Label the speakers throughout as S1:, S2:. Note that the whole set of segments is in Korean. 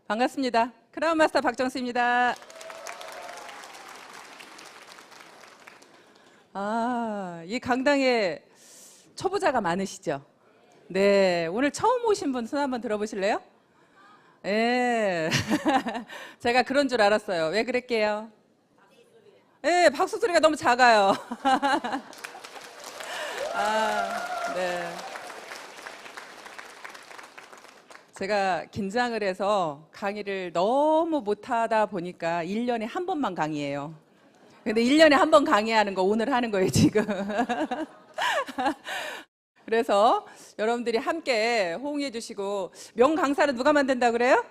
S1: 반갑습니다. 크라운 마스터 박정수입니다. 이 강당에 초보자가 많으시죠? 네, 오늘 처음 오신 분 손 한번 들어보실래요? 네, 제가 그런 줄 알았어요. 왜 그랬게요? 네, 박수 소리가 너무 작아요. 네. 제가 긴장을 해서 강의를 너무 못하다 보니까 1년에 한 번만 강의해요. 근데 1년에 한 번 강의하는 거 오늘 하는 거예요, 지금. 그래서 여러분들이 함께 호응해 주시고, 명강사는 누가 만든다고 그래요?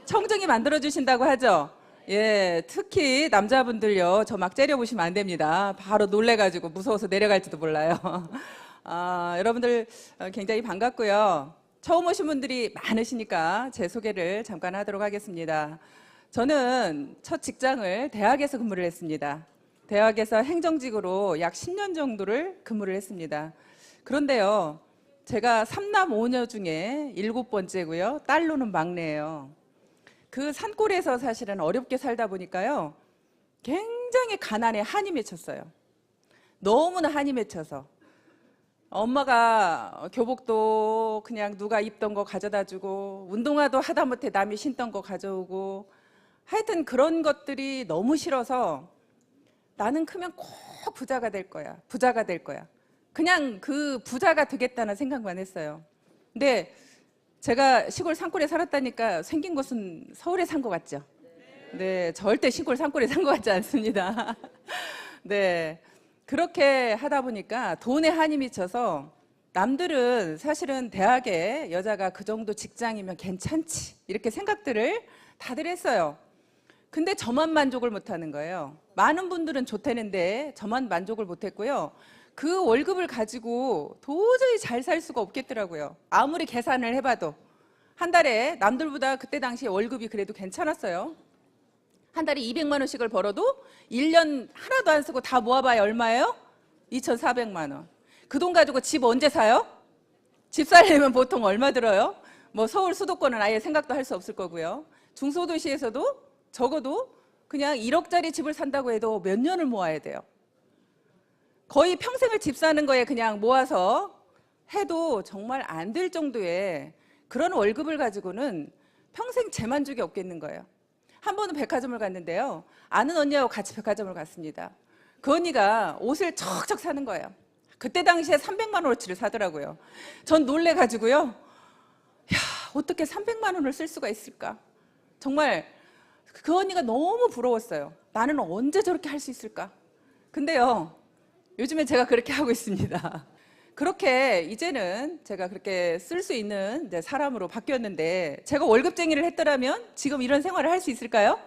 S1: 청정이 만들어 주신다고 하죠? 예, 특히 남자분들요, 저 막 째려보시면 안 됩니다. 바로 놀래가지고 무서워서 내려갈지도 몰라요. 여러분들 굉장히 반갑고요. 처음 오신 분들이 많으시니까 제 소개를 잠깐 하도록 하겠습니다. 저는 첫 직장을 대학에서 근무를 했습니다. 대학에서 행정직으로 약 10년 정도를 근무를 했습니다. 그런데요, 제가 3남 5녀 중에 7번째고요. 딸로는 막내예요. 그 산골에서 사실은 어렵게 살다 보니까요, 굉장히 가난에 한이 맺혔어요. 너무나 한이 맺혀서 엄마가 교복도 그냥 누가 입던 거 가져다 주고, 운동화도 하다못해 남이 신던 거 가져오고, 하여튼 그런 것들이 너무 싫어서 나는 크면 꼭 부자가 될 거야. 부자가 될 거야. 그냥 그 부자가 되겠다는 생각만 했어요. 근데 제가 시골 산골에 살았다니까 생긴 곳은 서울에 산 것 같죠? 네, 절대 시골 산골에 산 것 같지 않습니다. 네. 그렇게 하다 보니까 돈에 한이 미쳐서, 남들은 사실은 대학에 여자가 그 정도 직장이면 괜찮지 이렇게 생각들을 다들 했어요. 근데 저만 만족을 못하는 거예요. 많은 분들은 좋다는데 저만 만족을 못했고요. 그 월급을 가지고 도저히 잘 살 수가 없겠더라고요. 아무리 계산을 해봐도 한 달에 남들보다 그때 당시에 월급이 그래도 괜찮았어요. 한 달에 200만 원씩을 벌어도 1년 하나도 안 쓰고 다 모아봐야 얼마예요? 2,400만 원. 그 돈 가지고 집 언제 사요? 집 살려면 보통 얼마 들어요? 뭐 서울 수도권은 아예 생각도 할 수 없을 거고요. 중소도시에서도 적어도 그냥 1억짜리 집을 산다고 해도 몇 년을 모아야 돼요. 거의 평생을 집 사는 거에 그냥 모아서 해도 정말 안 될 정도의 그런 월급을 가지고는 평생 재만족이 없겠는 거예요. 한 번은 백화점을 갔는데요, 아는 언니하고 같이 백화점을 갔습니다. 그 언니가 옷을 척척 사는 거예요. 그때 당시에 300만 원어치를 사더라고요. 전 놀래가지고요, 야, 어떻게 300만 원을 쓸 수가 있을까? 정말 그 언니가 너무 부러웠어요. 나는 언제 저렇게 할 수 있을까? 근데요, 요즘에 제가 그렇게 하고 있습니다. 그렇게 이제는 제가 그렇게 쓸 수 있는 사람으로 바뀌었는데, 제가 월급쟁이를 했더라면 지금 이런 생활을 할 수 있을까요?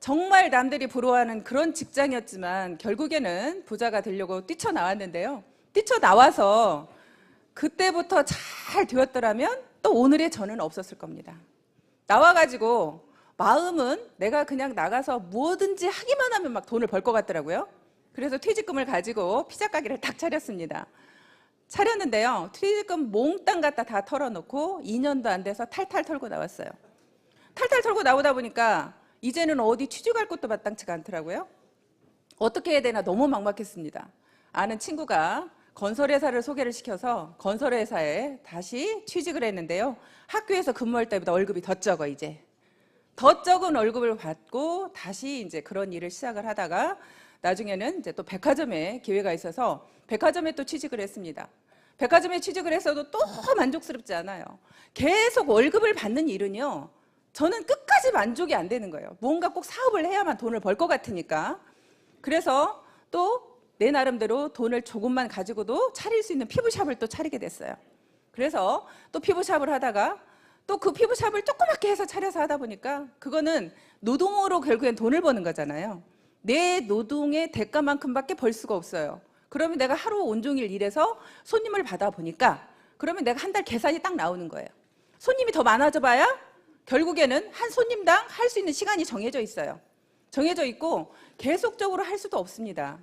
S1: 정말 남들이 부러워하는 그런 직장이었지만 결국에는 부자가 되려고 뛰쳐나왔는데요. 뛰쳐나와서 그때부터 잘 되었더라면 또 오늘의 저는 없었을 겁니다. 나와가지고 마음은 내가 그냥 나가서 뭐든지 하기만 하면 막 돈을 벌 것 같더라고요. 그래서 퇴직금을 가지고 피자 가게를 딱 차렸습니다. 차렸는데요, 퇴직금 몽땅 갖다 다 털어놓고 2년도 안 돼서 탈탈 털고 나왔어요. 탈탈 털고 나오다 보니까 이제는 어디 취직할 곳도 마땅치가 않더라고요. 어떻게 해야 되나 너무 막막했습니다. 아는 친구가 건설회사를 소개를 시켜서 건설회사에 다시 취직을 했는데요, 학교에서 근무할 때보다 월급이 더 적어. 이제 더 적은 월급을 받고 다시 이제 그런 일을 시작을 하다가 나중에는 이제 또 백화점에 기회가 있어서 백화점에 또 취직을 했습니다. 백화점에 취직을 했어도 또 만족스럽지 않아요. 계속 월급을 받는 일은요, 저는 끝까지 만족이 안 되는 거예요. 뭔가 꼭 사업을 해야만 돈을 벌 것 같으니까. 그래서 또 내 나름대로 돈을 조금만 가지고도 차릴 수 있는 피부샵을 또 차리게 됐어요. 그래서 또 피부샵을 하다가 또 그 피부샵을 조그맣게 해서 차려서 하다 보니까 그거는 노동으로 결국엔 돈을 버는 거잖아요. 내 노동의 대가만큼밖에 벌 수가 없어요. 그러면 내가 하루 온종일 일해서 손님을 받아보니까 그러면 내가 한 달 계산이 딱 나오는 거예요. 손님이 더 많아져 봐야 결국에는 한 손님당 할 수 있는 시간이 정해져 있어요. 정해져 있고 계속적으로 할 수도 없습니다.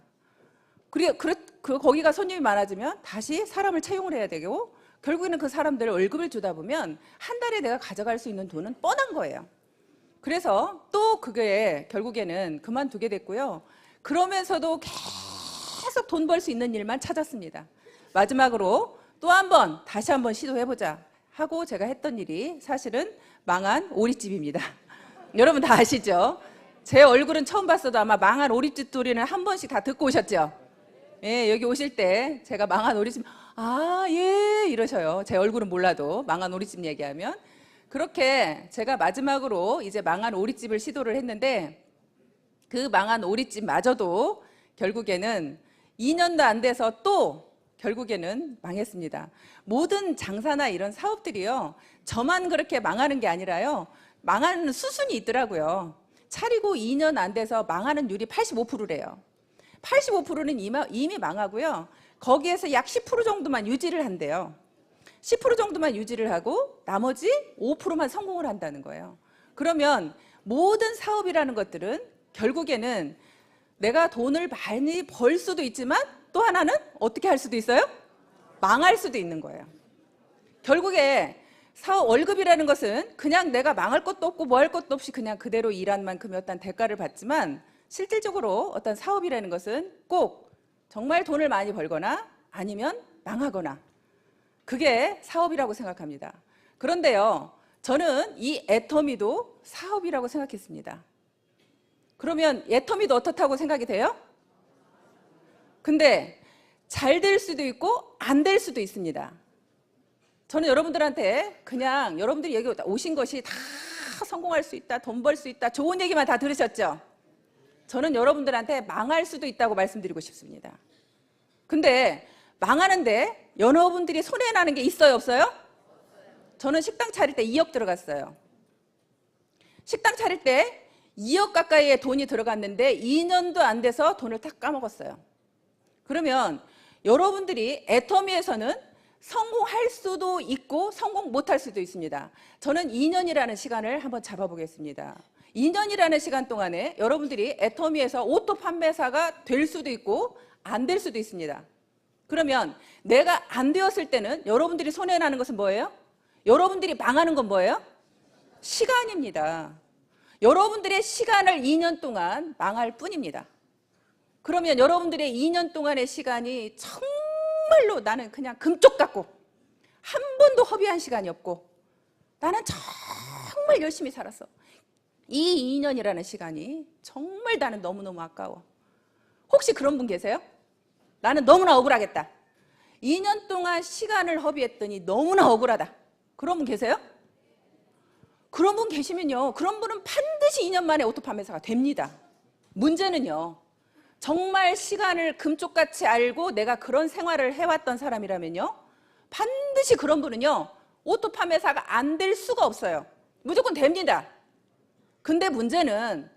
S1: 거기가 손님이 많아지면 다시 사람을 채용을 해야 되고, 결국에는 그 사람들 월급을 주다 보면 한 달에 내가 가져갈 수 있는 돈은 뻔한 거예요. 그래서 또 그게 결국에는 그만두게 됐고요. 그러면서도 계속 돈 벌 수 있는 일만 찾았습니다. 마지막으로 또 한 번 다시 한번 시도해보자 하고 제가 했던 일이 사실은 망한 오리집입니다. 여러분 다 아시죠? 제 얼굴은 처음 봤어도 아마 망한 오리집 소리는 한 번씩 다 듣고 오셨죠? 예, 여기 오실 때 제가 망한 오리집, 아, 예, 이러셔요. 제 얼굴은 몰라도 망한 오리집 얘기하면. 그렇게 제가 마지막으로 이제 망한 오리집을 시도를 했는데 그 망한 오리집마저도 결국에는 2년도 안 돼서 또 결국에는 망했습니다. 모든 장사나 이런 사업들이요, 저만 그렇게 망하는 게 아니라요, 망하는 수순이 있더라고요. 차리고 2년 안 돼서 망하는 율이 85%래요. 85%는 이미 망하고요. 거기에서 약 10% 정도만 유지를 한대요. 10% 정도만 유지를 하고 나머지 5%만 성공을 한다는 거예요. 그러면 모든 사업이라는 것들은 결국에는 내가 돈을 많이 벌 수도 있지만 또 하나는 어떻게 할 수도 있어요? 망할 수도 있는 거예요. 결국에 사업 월급이라는 것은 그냥 내가 망할 것도 없고 뭐 할 것도 없이 그냥 그대로 일한 만큼의 어떤 대가를 받지만 실질적으로 어떤 사업이라는 것은 꼭 정말 돈을 많이 벌거나 아니면 망하거나 그게 사업이라고 생각합니다. 그런데요, 저는 이 애터미도 사업이라고 생각했습니다. 그러면 애터미도 어떻다고 생각이 돼요? 근데 잘 될 수도 있고 안 될 수도 있습니다. 저는 여러분들한테 그냥 여러분들이 여기 오신 것이 다 성공할 수 있다, 돈 벌 수 있다, 좋은 얘기만 다 들으셨죠? 저는 여러분들한테 망할 수도 있다고 말씀드리고 싶습니다. 근데 망하는데 여러분들이 손해나는 게 있어요, 없어요? 저는 식당 차릴 때 2억 들어갔어요. 식당 차릴 때 2억 가까이의 돈이 들어갔는데 2년도 안 돼서 돈을 다 까먹었어요. 그러면 여러분들이 애터미에서는 성공할 수도 있고 성공 못할 수도 있습니다. 저는 2년이라는 시간을 한번 잡아보겠습니다. 2년이라는 시간 동안에 여러분들이 애터미에서 오토 판매사가 될 수도 있고 안 될 수도 있습니다. 그러면 내가 안 되었을 때는 여러분들이 손해나는 것은 뭐예요? 여러분들이 망하는 건 뭐예요? 시간입니다. 여러분들의 시간을 2년 동안 망할 뿐입니다. 그러면 여러분들의 2년 동안의 시간이 정말로 나는 그냥 금쪽 같고 한 번도 허비한 시간이 없고 나는 정말 열심히 살았어. 이 2년이라는 시간이 정말 나는 너무너무 아까워. 혹시 그런 분 계세요? 나는 너무나 억울하겠다. 2년 동안 시간을 허비했더니 너무나 억울하다. 그런 분 계세요? 그런 분 계시면요, 그런 분은 반드시 2년 만에 오토 판매사가 됩니다. 문제는요, 정말 시간을 금쪽같이 알고 내가 그런 생활을 해왔던 사람이라면요, 반드시 그런 분은요, 오토 판매사가 안 될 수가 없어요. 무조건 됩니다. 근데 문제는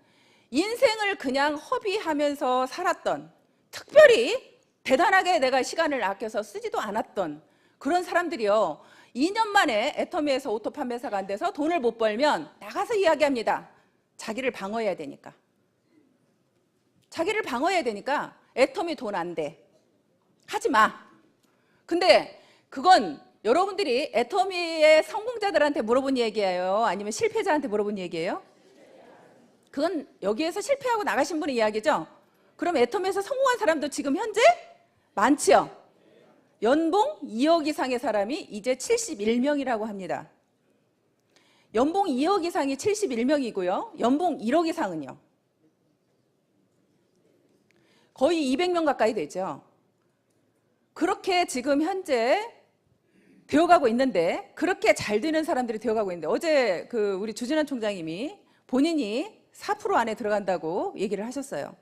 S1: 인생을 그냥 허비하면서 살았던, 특별히 대단하게 내가 시간을 아껴서 쓰지도 않았던 그런 사람들이요, 2년 만에 애터미에서 오토 판매사가 안 돼서 돈을 못 벌면 나가서 이야기합니다. 자기를 방어해야 되니까. 자기를 방어해야 되니까 애터미 돈 안 돼. 하지 마. 근데 그건 여러분들이 애터미의 성공자들한테 물어본 얘기예요? 아니면 실패자한테 물어본 얘기예요? 그건 여기에서 실패하고 나가신 분의 이야기죠? 그럼 애터미에서 성공한 사람도 지금 현재 많지요? 연봉 2억 이상의 사람이 이제 71명이라고 합니다. 연봉 2억 이상이 71명이고요. 연봉 1억 이상은요? 거의 200명 가까이 되죠. 그렇게 지금 현재 되어가고 있는데, 그렇게 잘 되는 사람들이 되어가고 있는데, 어제 우리 주진환 총장님이 본인이 4% 안에 들어간다고 얘기를 하셨어요.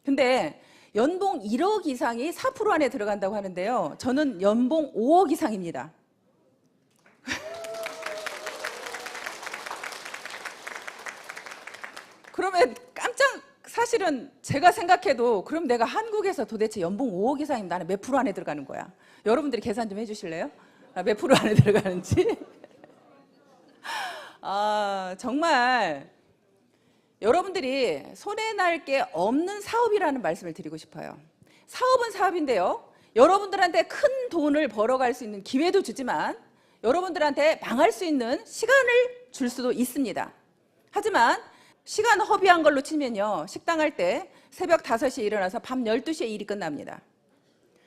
S1: 근데 연봉 1억 이상이 4% 안에 들어간다고 하는데요, 저는 연봉 5억 이상입니다. 그러면 사실은 제가 생각해도 그럼 내가 한국에서 도대체 연봉 5억 이상이면 나는 몇 프로 안에 들어가는 거야? 여러분들이 계산 좀 해주실래요? 몇 프로 안에 들어가는지? 정말 여러분들이 손해날 게 없는 사업이라는 말씀을 드리고 싶어요. 사업은 사업인데요, 여러분들한테 큰 돈을 벌어갈 수 있는 기회도 주지만 여러분들한테 망할 수 있는 시간을 줄 수도 있습니다. 하지만 시간 허비한 걸로 치면요, 식당 할 때 새벽 5시에 일어나서 밤 12시에 일이 끝납니다.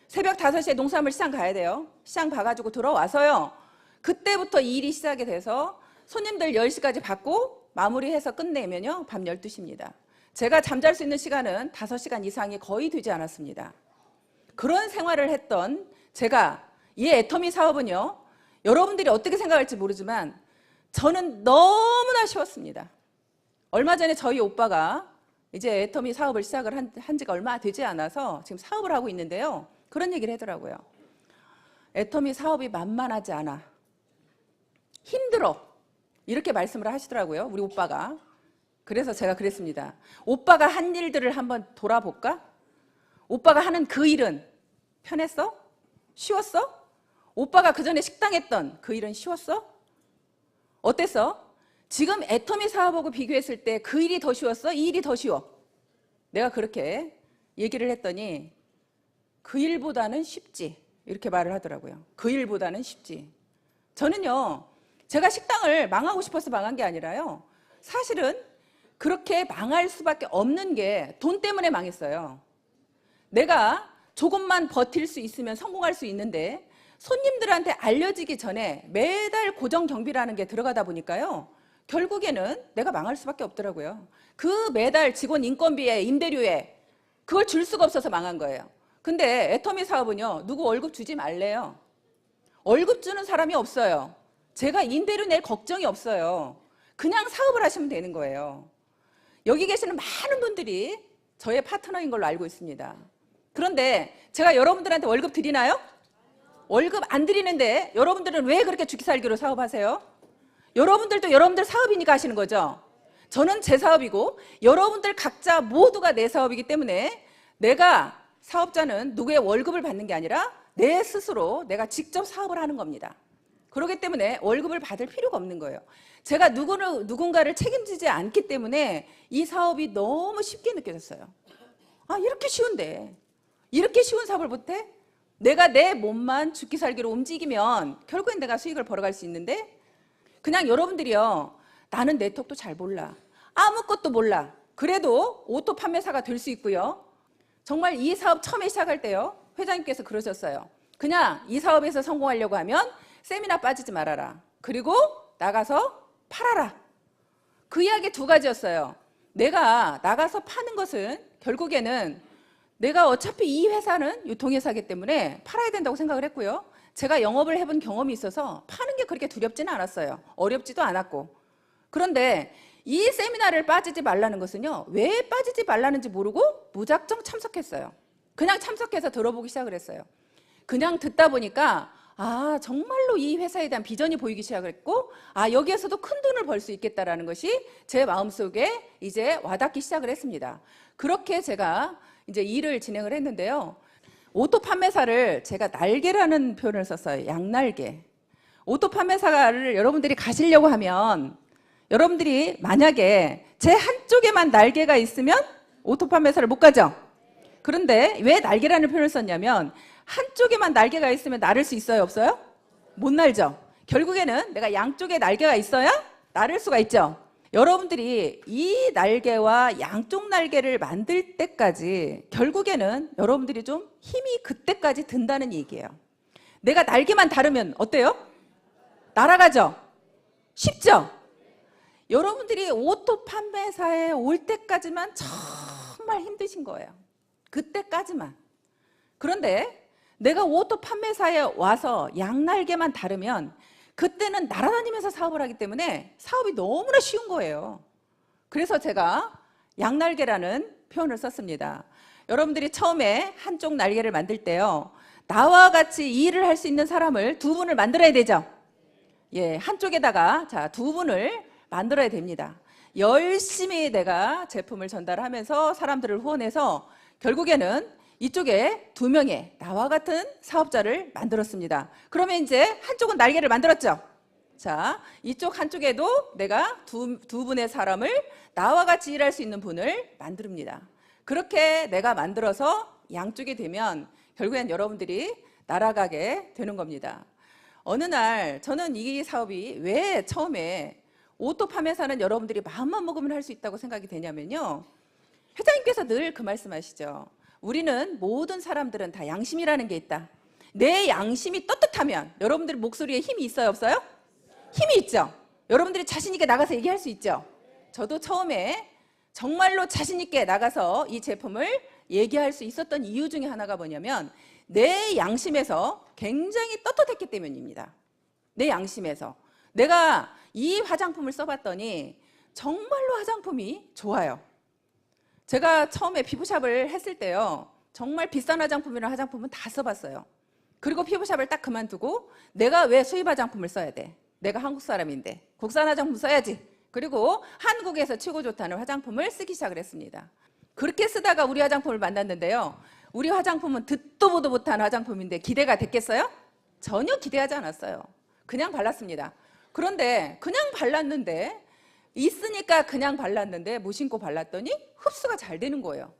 S1: 새벽 5시에 농산물 시장 가야 돼요. 시장 봐가지고 들어와서요, 그때부터 일이 시작이 돼서 손님들 10시까지 받고 마무리해서 끝내면요 밤 12시입니다. 제가 잠잘 수 있는 시간은 5시간 이상이 거의 되지 않았습니다. 그런 생활을 했던 제가, 이 애터미 사업은요, 여러분들이 어떻게 생각할지 모르지만 저는 너무나 쉬웠습니다. 얼마 전에 저희 오빠가 이제 애터미 사업을 시작을 한 지가 얼마 되지 않아서 지금 사업을 하고 있는데요, 그런 얘기를 하더라고요. 애터미 사업이 만만하지 않아, 힘들어, 이렇게 말씀을 하시더라고요, 우리 오빠가. 그래서 제가 그랬습니다. 오빠가 한 일들을 한번 돌아볼까? 오빠가 하는 그 일은 편했어? 쉬웠어? 오빠가 그전에 식당 했던 그 일은 쉬웠어? 어땠어? 지금 애터미 사업하고 비교했을 때 그 일이 더 쉬웠어? 이 일이 더 쉬워? 내가 그렇게 얘기를 했더니 그 일보다는 쉽지, 이렇게 말을 하더라고요. 그 일보다는 쉽지. 저는요, 제가 식당을 망하고 싶어서 망한 게 아니라요, 사실은 그렇게 망할 수밖에 없는 게 돈 때문에 망했어요. 내가 조금만 버틸 수 있으면 성공할 수 있는데 손님들한테 알려지기 전에 매달 고정 경비라는 게 들어가다 보니까요, 결국에는 내가 망할 수밖에 없더라고요. 그 매달 직원 인건비에 임대료에 그걸 줄 수가 없어서 망한 거예요. 근데 애터미 사업은요, 누구 월급 주지 말래요. 월급 주는 사람이 없어요. 제가 임대료 낼 걱정이 없어요. 그냥 사업을 하시면 되는 거예요. 여기 계시는 많은 분들이 저의 파트너인 걸로 알고 있습니다. 그런데 제가 여러분들한테 월급 드리나요? 월급 안 드리는데 여러분들은 왜 그렇게 죽기살기로 사업하세요? 여러분들도 여러분들 사업이니까 하시는 거죠. 저는 제 사업이고 여러분들 각자 모두가 내 사업이기 때문에 내가, 사업자는 누구의 월급을 받는 게 아니라 내 스스로 내가 직접 사업을 하는 겁니다. 그렇기 때문에 월급을 받을 필요가 없는 거예요. 제가 누군가를 책임지지 않기 때문에 이 사업이 너무 쉽게 느껴졌어요. 아, 이렇게 쉬운데, 이렇게 쉬운 사업을 못해? 내가 내 몸만 죽기 살기로 움직이면 결국엔 내가 수익을 벌어갈 수 있는데, 그냥 여러분들이요, 나는 네트워크도 잘 몰라, 아무것도 몰라, 그래도 오토 판매사가 될 수 있고요. 정말 이 사업 처음에 시작할 때요, 회장님께서 그러셨어요. 그냥 이 사업에서 성공하려고 하면 세미나 빠지지 말아라, 그리고 나가서 팔아라. 그 이야기 두 가지였어요. 내가 나가서 파는 것은 결국에는 내가 어차피 이 회사는 유통회사이기 때문에 팔아야 된다고 생각을 했고요. 제가 영업을 해본 경험이 있어서 파는 게 그렇게 두렵지는 않았어요. 어렵지도 않았고. 그런데 이 세미나를 빠지지 말라는 것은요, 왜 빠지지 말라는지 모르고 무작정 참석했어요. 그냥 참석해서 들어보기 시작을 했어요. 그냥 듣다 보니까 아, 정말로 이 회사에 대한 비전이 보이기 시작했고, 아, 여기에서도 큰 돈을 벌 수 있겠다라는 것이 제 마음속에 이제 와닿기 시작을 했습니다. 그렇게 제가 이제 일을 진행을 했는데요. 오토 판매사를 제가 날개라는 표현을 썼어요. 양날개. 오토 판매사를 여러분들이 가시려고 하면, 여러분들이 만약에 제 한쪽에만 날개가 있으면 오토 판매사를 못 가죠. 그런데 왜 날개라는 표현을 썼냐면, 한쪽에만 날개가 있으면 날을 수 있어요, 없어요? 못 날죠. 결국에는 내가 양쪽에 날개가 있어야 날을 수가 있죠. 여러분들이 이 날개와 양쪽 날개를 만들 때까지 결국에는 여러분들이 좀 힘이 그때까지 든다는 얘기예요. 내가 날개만 다르면 어때요? 날아가죠? 쉽죠? 여러분들이 오토 판매사에 올 때까지만 정말 힘드신 거예요. 그때까지만. 그런데 내가 오토 판매사에 와서 양날개만 다르면 그때는 날아다니면서 사업을 하기 때문에 사업이 너무나 쉬운 거예요. 그래서 제가 양날개라는 표현을 썼습니다. 여러분들이 처음에 한쪽 날개를 만들 때요, 나와 같이 일을 할 수 있는 사람을 두 분을 만들어야 되죠. 예, 한쪽에다가 자, 두 분을 만들어야 됩니다. 열심히 내가 제품을 전달하면서 사람들을 후원해서 결국에는 이쪽에 2명의 나와 같은 사업자를 만들었습니다. 그러면 이제 한쪽은 날개를 만들었죠. 자, 이쪽 한쪽에도 내가 두 분의 사람을 나와 같이 일할 수 있는 분을 만듭니다. 그렇게 내가 만들어서 양쪽이 되면 결국엔 여러분들이 날아가게 되는 겁니다. 어느 날 저는 이 사업이 왜 처음에 오토 판매사는 여러분들이 마음만 먹으면 할 수 있다고 생각이 되냐면요. 회장님께서 늘 그 말씀하시죠. 우리는 모든 사람들은 다 양심이라는 게 있다. 내 양심이 떳떳하면 여러분들 목소리에 힘이 있어요, 없어요? 힘이 있죠. 여러분들이 자신 있게 나가서 얘기할 수 있죠. 저도 처음에 정말로 자신 있게 나가서 이 제품을 얘기할 수 있었던 이유 중에 하나가 뭐냐면 내 양심에서 굉장히 떳떳했기 때문입니다. 내 양심에서 내가 이 화장품을 써봤더니 정말로 화장품이 좋아요. 제가 처음에 피부샵을 했을 때요, 정말 비싼 화장품이랑 화장품은 다 써봤어요. 그리고 피부샵을 딱 그만두고 내가 왜 수입 화장품을 써야 돼? 내가 한국 사람인데 국산 화장품 써야지. 그리고 한국에서 최고 좋다는 화장품을 쓰기 시작을 했습니다. 그렇게 쓰다가 우리 화장품을 만났는데요, 우리 화장품은 듣도 보도 못한 화장품인데 기대가 됐겠어요? 전혀 기대하지 않았어요. 그냥 발랐습니다. 그런데 그냥 발랐는데 있으니까 그냥 발랐는데 무심코 발랐더니 흡수가 잘 되는 거예요.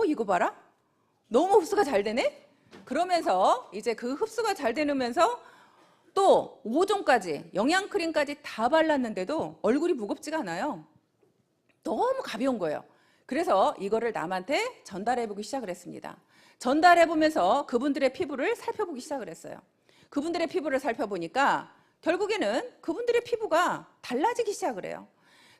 S1: 이거 봐라, 너무 흡수가 잘 되네. 그러면서 이제 그 흡수가 잘 되면서 또 5종까지 영양크림까지 다 발랐는데도 얼굴이 무겁지가 않아요. 너무 가벼운 거예요. 그래서 이거를 남한테 전달해보기 시작을 했습니다. 전달해보면서 그분들의 피부를 살펴보기 시작을 했어요. 그분들의 피부를 살펴보니까 결국에는 그분들의 피부가 달라지기 시작을 해요.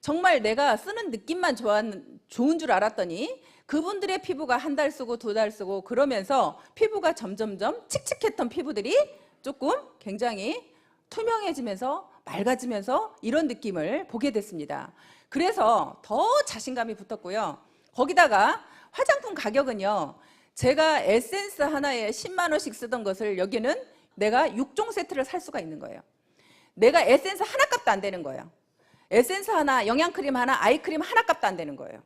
S1: 정말 내가 쓰는 느낌만 좋은 줄 알았더니 그분들의 피부가 한 달 쓰고 2달 쓰고 그러면서 피부가 점점점 칙칙했던 피부들이 조금 굉장히 투명해지면서 맑아지면서 이런 느낌을 보게 됐습니다. 그래서 더 자신감이 붙었고요. 거기다가 화장품 가격은요, 제가 에센스 하나에 10만 원씩 쓰던 것을 여기는 내가 6종 세트를 살 수가 있는 거예요. 내가 에센스 하나 값도 안 되는 거예요. 에센스 하나, 영양크림 하나, 아이크림 하나 값도 안 되는 거예요.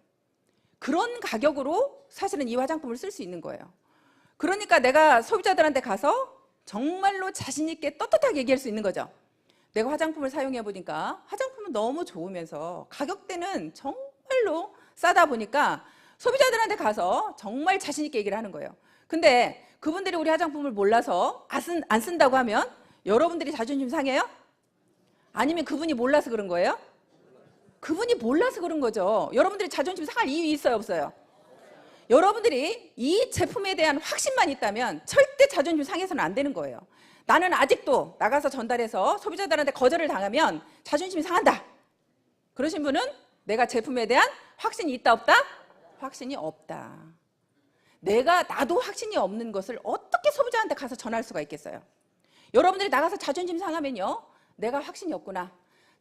S1: 그런 가격으로 사실은 이 화장품을 쓸 수 있는 거예요. 그러니까 내가 소비자들한테 가서 정말로 자신 있게 떳떳하게 얘기할 수 있는 거죠. 내가 화장품을 사용해 보니까 화장품은 너무 좋으면서 가격대는 정말로 싸다 보니까 소비자들한테 가서 정말 자신 있게 얘기를 하는 거예요. 근데 그분들이 우리 화장품을 몰라서 안 쓴다고 하면 여러분들이 자존심 상해요? 아니면 그분이 몰라서 그런 거예요? 그분이 몰라서 그런 거죠. 여러분들이 자존심 상할 이유 있어요, 없어요? 여러분들이 이 제품에 대한 확신만 있다면 절대 자존심 상해서는 안 되는 거예요. 나는 아직도 나가서 전달해서 소비자들한테 거절을 당하면 자존심이 상한다. 그러신 분은 내가 제품에 대한 확신이 있다, 없다? 확신이 없다. 나도 확신이 없는 것을 어떻게 소비자한테 가서 전할 수가 있겠어요? 여러분들이 나가서 자존심 상하면요, 내가 확신이 없구나.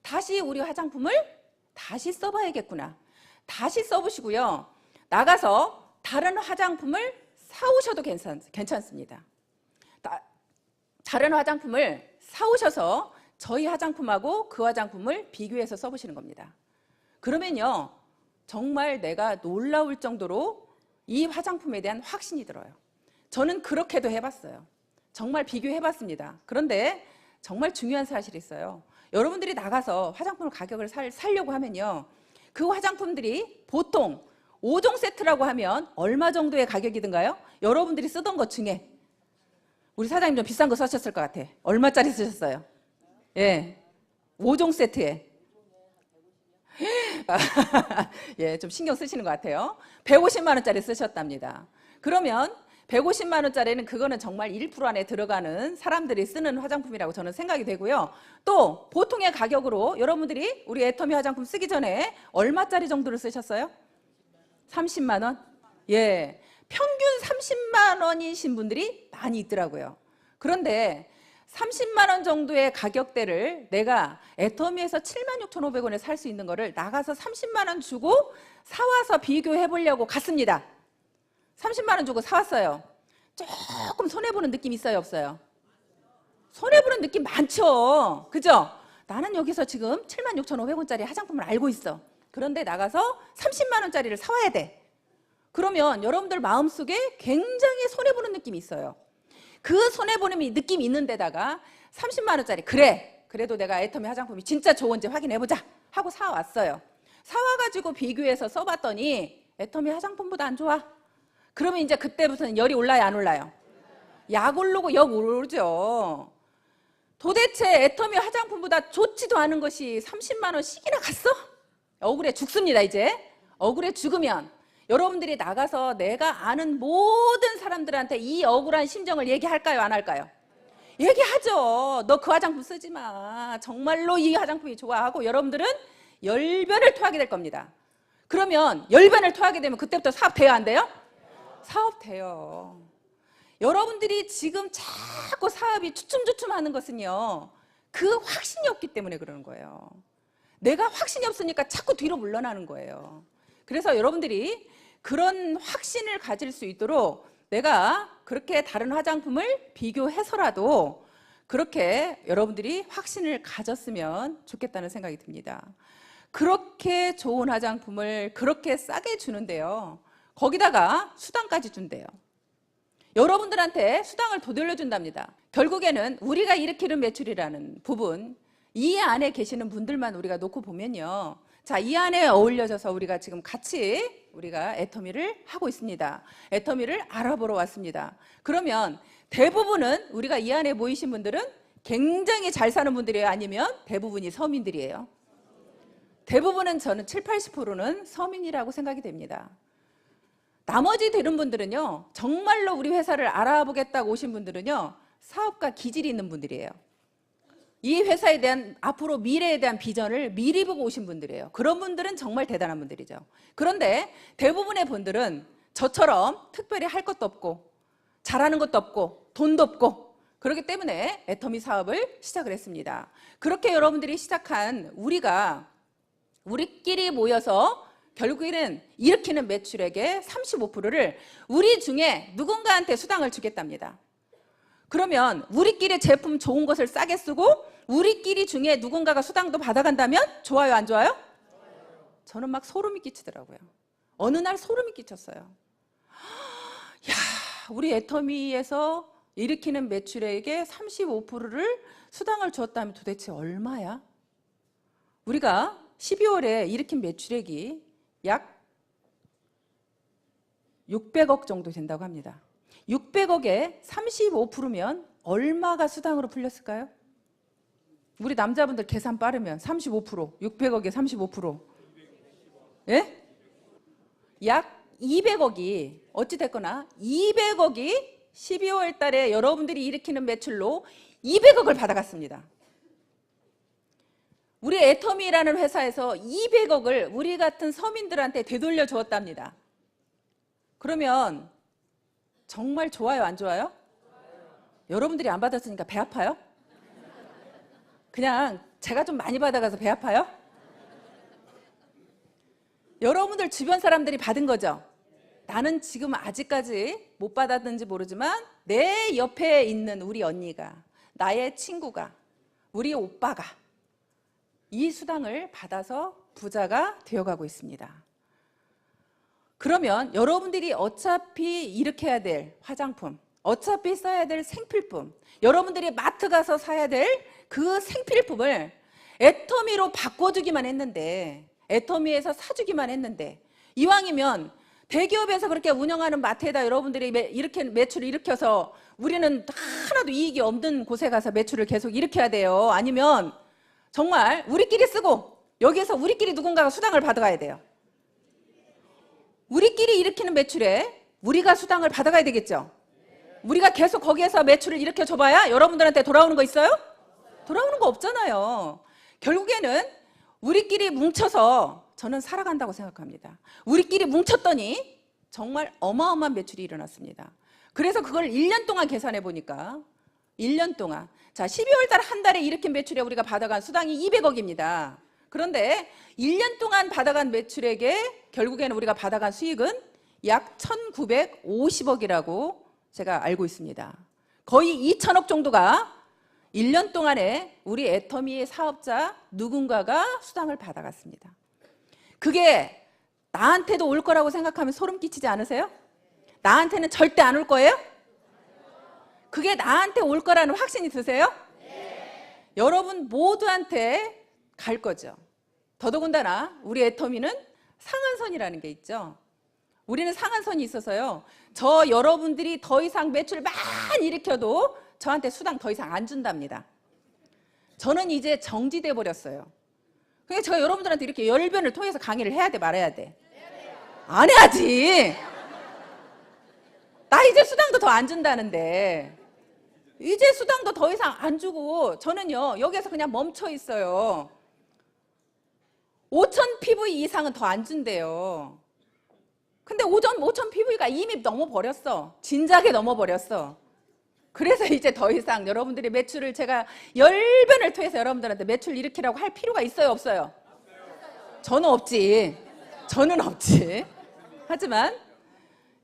S1: 다시 우리 화장품을 다시 써봐야겠구나. 다시 써보시고요. 나가서 다른 화장품을 사오셔도 괜찮습니다. 다른 화장품을 사오셔서 저희 화장품하고 그 화장품을 비교해서 써보시는 겁니다. 그러면요, 정말 내가 놀라울 정도로 이 화장품에 대한 확신이 들어요. 저는 그렇게도 해봤어요. 정말 비교해봤습니다. 그런데 정말 중요한 사실이 있어요. 여러분들이 나가서 화장품 가격을 살려고 하면요, 그 화장품들이 보통 5종 세트라고 하면 얼마 정도의 가격이든가요? 여러분들이 쓰던 것 중에 우리 사장님 좀 비싼 거 쓰셨을 것 같아. 얼마짜리 쓰셨어요? 예, 5종 세트에 예, 좀 신경 쓰시는 것 같아요. 150만 원짜리 쓰셨답니다. 그러면 150만 원짜리는 그거는 정말 1% 안에 들어가는 사람들이 쓰는 화장품이라고 저는 생각이 되고요. 또 보통의 가격으로 여러분들이 우리 애터미 화장품 쓰기 전에 얼마짜리 정도를 쓰셨어요? 30만 원? 예, 평균 30만 원이신 분들이 많이 있더라고요. 그런데 30만 원 정도의 가격대를 내가 애터미에서 76,500원에 살 수 있는 거를 나가서 30만 원 주고 사와서 비교해 보려고 갔습니다. 30만 원 주고 사왔어요. 조금 손해보는 느낌 있어요, 없어요? 손해보는 느낌 많죠? 그죠? 나는 여기서 지금 76,500원짜리 화장품을 알고 있어. 그런데 나가서 30만 원짜리를 사와야 돼. 그러면 여러분들 마음속에 굉장히 손해보는 느낌이 있어요. 그 손해보는 느낌이 있는 데다가 30만 원짜리, 그래도 내가 애터미 화장품이 진짜 좋은지 확인해보자 하고 사왔어요. 사와가지고 비교해서 써봤더니 애터미 화장품보다 안 좋아. 그러면 이제 그때부터는 열이 올라요, 안 올라요? 약 오르고 역 오르죠. 도대체 애터미 화장품보다 좋지도 않은 것이 30만 원씩이나 갔어? 억울해 죽습니다. 이제 억울해 죽으면 여러분들이 나가서 내가 아는 모든 사람들한테 이 억울한 심정을 얘기할까요? 안 할까요? 얘기하죠. 너 그 화장품 쓰지 마. 정말로 이 화장품이 좋아 하고 여러분들은 열변을 토하게 될 겁니다. 그러면 열변을 토하게 되면 그때부터 사업 돼요? 안 돼요? 사업 돼요. 여러분들이 지금 자꾸 사업이 주춤주춤하는 것은요, 그 확신이 없기 때문에 그러는 거예요. 내가 확신이 없으니까 자꾸 뒤로 물러나는 거예요. 그래서 여러분들이 그런 확신을 가질 수 있도록 내가 그렇게 다른 화장품을 비교해서라도 그렇게 여러분들이 확신을 가졌으면 좋겠다는 생각이 듭니다. 그렇게 좋은 화장품을 그렇게 싸게 주는데요, 거기다가 수당까지 준대요. 여러분들한테 수당을 더 돌려준답니다. 결국에는 우리가 일으키는 매출이라는 부분, 이 안에 계시는 분들만 우리가 놓고 보면요, 자, 이 안에 어울려져서 우리가 지금 같이 우리가 애터미를 하고 있습니다. 애터미를 알아보러 왔습니다. 그러면 대부분은 우리가 이 안에 모이신 분들은 굉장히 잘 사는 분들이에요? 아니면 대부분이 서민들이에요? 대부분은 저는 70~80%는 서민이라고 생각이 됩니다. 나머지 되는 분들은요, 정말로 우리 회사를 알아보겠다고 오신 분들은요, 사업가 기질이 있는 분들이에요. 이 회사에 대한 앞으로 미래에 대한 비전을 미리 보고 오신 분들이에요. 그런 분들은 정말 대단한 분들이죠. 그런데 대부분의 분들은 저처럼 특별히 할 것도 없고 잘하는 것도 없고 돈도 없고 그렇기 때문에 애터미 사업을 시작을 했습니다. 그렇게 여러분들이 시작한 우리끼리 모여서 결국에는 일으키는 매출액의 35%를 우리 중에 누군가한테 수당을 주겠답니다. 그러면 우리끼리 제품 좋은 것을 싸게 쓰고 우리끼리 중에 누군가가 수당도 받아간다면 좋아요, 안 좋아요? 저는 막 소름이 끼치더라고요. 어느 날 소름이 끼쳤어요. 야, 우리 애터미에서 일으키는 매출액의 35%를 수당을 주었다면 도대체 얼마야? 우리가 12월에 일으킨 매출액이 약 600억 정도 된다고 합니다. 600억에 35%면 얼마가 수당으로 풀렸을까요? 우리 남자분들 계산 빠르면 35%, 600억에 35%. 예? 약 200억이 어찌됐거나 200억이 12월 달에 여러분들이 일으키는 매출로 200억을 받아갔습니다. 우리 애터미라는 회사에서 200억을 우리 같은 서민들한테 되돌려 주었답니다. 그러면 정말 좋아요, 안 좋아요? 여러분들이 안 받았으니까 배 아파요? 그냥 제가 좀 많이 받아가서 배 아파요? 여러분들 주변 사람들이 받은 거죠? 나는 지금 아직까지 못 받았는지 모르지만 내 옆에 있는 우리 언니가, 나의 친구가, 우리 오빠가 이 수당을 받아서 부자가 되어가고 있습니다. 그러면 여러분들이 어차피 일으켜야 될 화장품, 어차피 써야 될 생필품, 여러분들이 마트 가서 사야 될 그 생필품을 애터미로 바꿔주기만 했는데, 애터미에서 사주기만 했는데, 이왕이면 대기업에서 그렇게 운영하는 마트에다 여러분들이 이렇게 매출을 일으켜서 우리는 하나도 이익이 없는 곳에 가서 매출을 계속 일으켜야 돼요? 아니면 정말 우리끼리 쓰고 여기에서 우리끼리 누군가가 수당을 받아가야 돼요? 우리끼리 일으키는 매출에 우리가 수당을 받아가야 되겠죠? 우리가 계속 거기에서 매출을 일으켜줘봐야 여러분들한테 돌아오는 거 있어요? 돌아오는 거 없잖아요. 결국에는 우리끼리 뭉쳐서 저는 살아간다고 생각합니다. 우리끼리 뭉쳤더니 정말 어마어마한 매출이 일어났습니다. 그래서 그걸 1년 동안 계산해 보니까 1년 동안, 자, 12월 달 한 달에 일으킨 매출에 우리가 받아간 수당이 200억입니다. 그런데 1년 동안 받아간 매출액에 결국에는 우리가 받아간 수익은 약 1950억이라고 제가 알고 있습니다. 거의 2천억 정도가 1년 동안에 우리 애터미의 사업자 누군가가 수당을 받아갔습니다. 그게 나한테도 올 거라고 생각하면 소름 끼치지 않으세요? 나한테는 절대 안 올 거예요? 그게 나한테 올 거라는 확신이 드세요? 네. 여러분 모두한테 갈 거죠. 더더군다나 우리 애터미는 상한선이라는 게 있죠. 우리는 상한선이 있어서요. 저 여러분들이 더 이상 매출 많이 일으켜도 저한테 수당 더 이상 안 준답니다. 저는 이제 정지돼 버렸어요. 그러니까 제가 여러분들한테 이렇게 열변을 통해서 강의를 해야 돼, 말아야 돼? 안 해야지. 나 이제 수당도 더 안 준다는데. 이제 수당도 더 이상 안 주고 저는요 여기에서 그냥 멈춰 있어요. 5,000 PV 이상은 더 안 준대요. 근데 5,000 PV가 이미 넘어버렸어. 진작에 넘어버렸어. 그래서 이제 더 이상 여러분들이 매출을 제가 열변을 통해서 여러분들한테 매출 일으키라고 할 필요가 있어요, 없어요? 저는 없지. 저는 없지. 하지만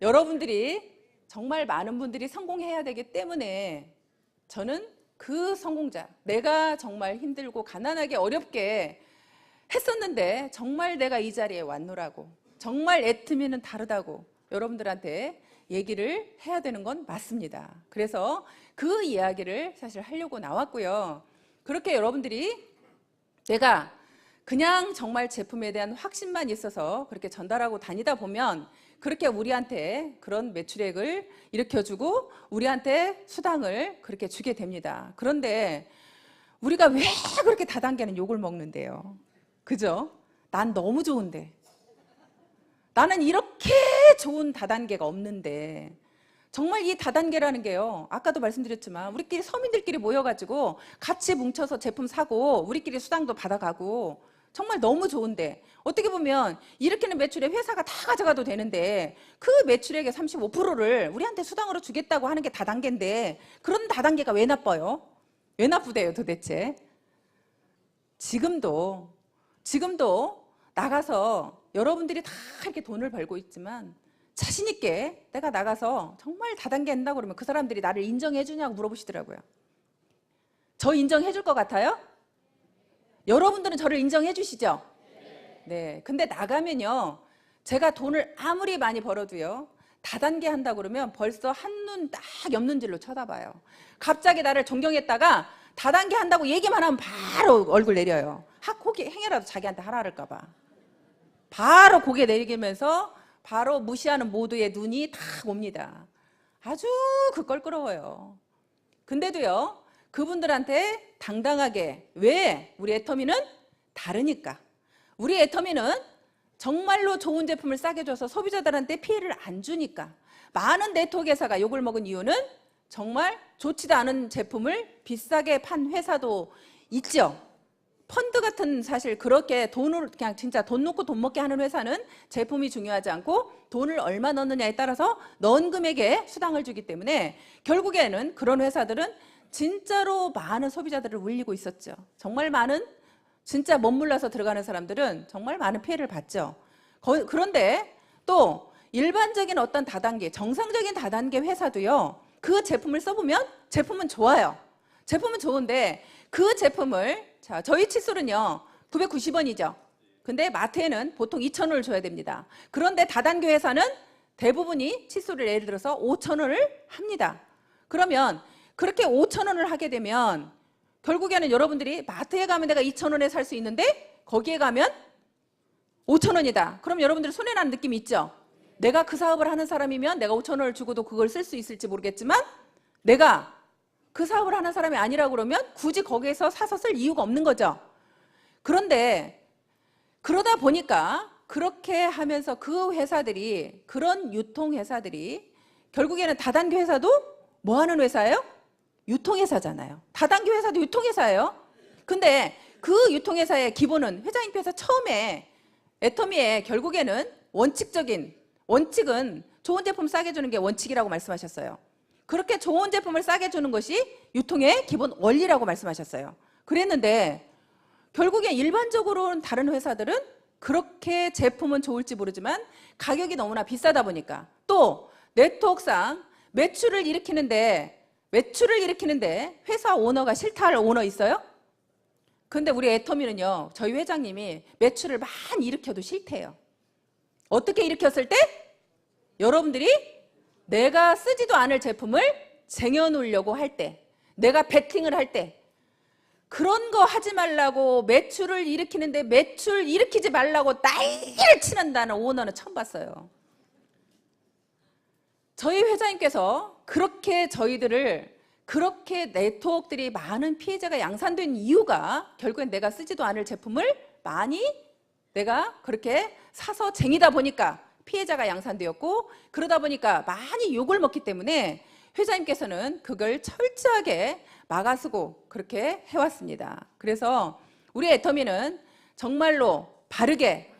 S1: 여러분들이 정말 많은 분들이 성공해야 되기 때문에 저는 그 성공자, 내가 정말 힘들고 가난하게 어렵게 했었는데 정말 내가 이 자리에 왔노라고, 정말 애트미는 다르다고 여러분들한테 얘기를 해야 되는 건 맞습니다. 그래서 그 이야기를 사실 하려고 나왔고요. 그렇게 여러분들이 내가 그냥 정말 제품에 대한 확신만 있어서 그렇게 전달하고 다니다 보면 그렇게 우리한테 그런 매출액을 일으켜주고 우리한테 수당을 그렇게 주게 됩니다. 그런데 우리가 왜 그렇게 다단계는 욕을 먹는데요? 그죠? 난 너무 좋은데. 나는 이렇게 좋은 다단계가 없는데. 정말 이 다단계라는 게요, 아까도 말씀드렸지만 우리끼리 서민들끼리 모여가지고 같이 뭉쳐서 제품 사고 우리끼리 수당도 받아가고 정말 너무 좋은데, 어떻게 보면 일으키는 매출에 회사가 다 가져가도 되는데 그 매출액의 35%를 우리한테 수당으로 주겠다고 하는 게 다단계인데, 그런 다단계가 왜 나빠요? 왜 나쁘대요 도대체? 지금도 나가서 여러분들이 다 이렇게 돈을 벌고 있지만 자신 있게 내가 나가서 정말 다단계 한다고 그러면 그 사람들이 나를 인정해 주냐고 물어보시더라고요. 저 인정해 줄 것 같아요? 여러분들은 저를 인정해 주시죠? 네. 근데 나가면요, 제가 돈을 아무리 많이 벌어도요, 다단계 한다고 그러면 벌써 한눈 딱 옆눈질로 쳐다봐요. 갑자기 나를 존경했다가 다단계 한다고 얘기만 하면 바로 얼굴 내려요. 고개 행여라도 자기한테 하라 그럴까 봐. 바로 고개 내리면서 바로 무시하는 모두의 눈이 다 옵니다. 아주 껄끄러워요. 근데도요, 그분들한테 당당하게, 왜? 우리 애터미는 다르니까. 우리 애터미는 정말로 좋은 제품을 싸게 줘서 소비자들한테 피해를 안 주니까. 많은 네트워크 회사가 욕을 먹은 이유는 정말 좋지도 않은 제품을 비싸게 판 회사도 있죠. 펀드 같은, 사실 그렇게 돈을 그냥 진짜 돈 놓고 돈 먹게 하는 회사는 제품이 중요하지 않고 돈을 얼마 넣느냐에 따라서 넣은 금액에 수당을 주기 때문에 결국에는 그런 회사들은 진짜로 많은 소비자들을 울리고 있었죠. 정말 많은, 진짜 멋물러서 들어가는 사람들은 정말 많은 피해를 봤죠. 그런데 또 일반적인 어떤 다단계, 정상적인 다단계 회사도요, 그 제품을 써보면 제품은 좋아요. 제품은 좋은데 그 제품을, 자, 저희 칫솔은요 990원이죠. 근데 마트에는 보통 2,000원을 줘야 됩니다. 그런데 다단계 회사는 대부분이 칫솔을 예를 들어서 5,000원을 합니다. 그러면 그렇게 5,000원을 하게 되면 결국에는 여러분들이 마트에 가면 내가 2,000원에 살 수 있는데 거기에 가면 5,000원이다. 그럼 여러분들이 손해나는 느낌이 있죠? 내가 그 사업을 하는 사람이면 내가 5,000원을 주고도 그걸 쓸 수 있을지 모르겠지만 내가 그 사업을 하는 사람이 아니라고 그러면 굳이 거기에서 사서 쓸 이유가 없는 거죠. 그런데 그러다 보니까 그렇게 하면서 그 회사들이, 그런 유통회사들이 결국에는 다단계 회사도 뭐 하는 회사예요? 유통회사잖아요. 다단계 회사도 유통회사예요. 근데 그 유통회사의 기본은, 회장님께서 처음에 애터미의 결국에는 원칙은 좋은 제품 싸게 주는 게 원칙이라고 말씀하셨어요. 그렇게 좋은 제품을 싸게 주는 것이 유통의 기본 원리라고 말씀하셨어요. 그랬는데 결국에 일반적으로는 다른 회사들은 그렇게 제품은 좋을지 모르지만 가격이 너무나 비싸다 보니까, 또 네트워크상 매출을 일으키는데 회사 오너가 싫다 할 오너 있어요? 근데 우리 애터미는요, 저희 회장님이 매출을 많이 일으켜도 싫대요. 어떻게 일으켰을 때? 여러분들이 내가 쓰지도 않을 제품을 쟁여놓으려고 할 때, 내가 베팅을 할 때, 그런 거 하지 말라고, 매출을 일으키는데 매출 일으키지 말라고 난리를 치는다는 오너는 처음 봤어요. 저희 회장님께서 그렇게 저희들을 그렇게 네트워크들이 많은 피해자가 양산된 이유가 결국엔 내가 쓰지도 않을 제품을 많이 내가 그렇게 사서 쟁이다 보니까 피해자가 양산되었고, 그러다 보니까 많이 욕을 먹기 때문에 회장님께서는 그걸 철저하게 막아쓰고 그렇게 해왔습니다. 그래서 우리 애터미는 정말로 바르게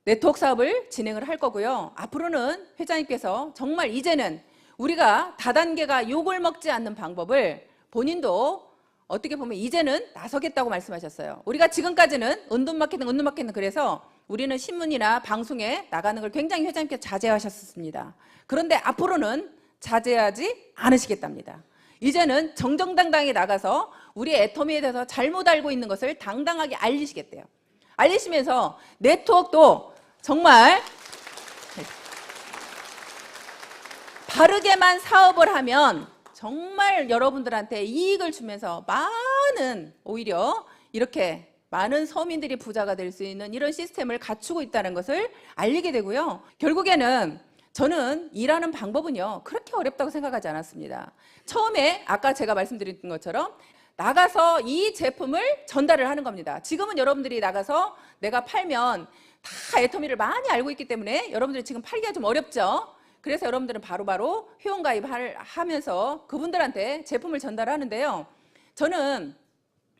S1: 네트워크 사업을 진행을 할 거고요. 앞으로는 회장님께서 정말 이제는 우리가 다단계가 욕을 먹지 않는 방법을 본인도 어떻게 보면 이제는 나서겠다고 말씀하셨어요. 우리가 지금까지는 은둔마케팅 그래서 우리는 신문이나 방송에 나가는 걸 굉장히 회장님께서 자제하셨습니다. 그런데 앞으로는 자제하지 않으시겠답니다. 이제는 정정당당하게 나가서 우리 애터미에 대해서 잘못 알고 있는 것을 당당하게 알리시겠대요. 알리시면서 네트워크도 정말 바르게만 사업을 하면 정말 여러분들한테 이익을 주면서 많은, 오히려 이렇게 많은 서민들이 부자가 될 수 있는 이런 시스템을 갖추고 있다는 것을 알리게 되고요. 결국에는 저는 일하는 방법은요, 그렇게 어렵다고 생각하지 않았습니다. 처음에 아까 제가 말씀드린 것처럼 나가서 이 제품을 전달을 하는 겁니다. 지금은 여러분들이 나가서 내가 팔면 다 애터미를 많이 알고 있기 때문에 여러분들이 지금 팔기가 좀 어렵죠. 그래서 여러분들은 바로바로 회원가입하면서 그분들한테 제품을 전달하는데요. 저는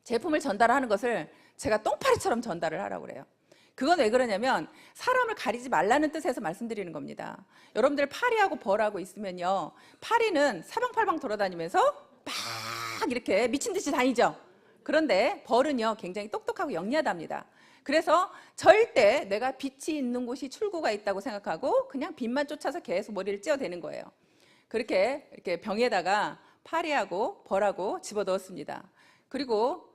S1: 제품을 전달하는 것을 제가 똥파리처럼 전달을 하라고 그래요. 그건 왜 그러냐면 사람을 가리지 말라는 뜻에서 말씀드리는 겁니다. 여러분들 파리하고 벌하고 있으면요, 파리는 사방팔방 돌아다니면서 막 이렇게 미친 듯이 다니죠. 그런데 벌은요 굉장히 똑똑하고 영리하답니다. 그래서 절대 내가 빛이 있는 곳이 출구가 있다고 생각하고 그냥 빛만 쫓아서 계속 머리를 찧어대는 거예요. 그렇게 이렇게 병에다가 파리하고 벌하고 집어넣었습니다. 그리고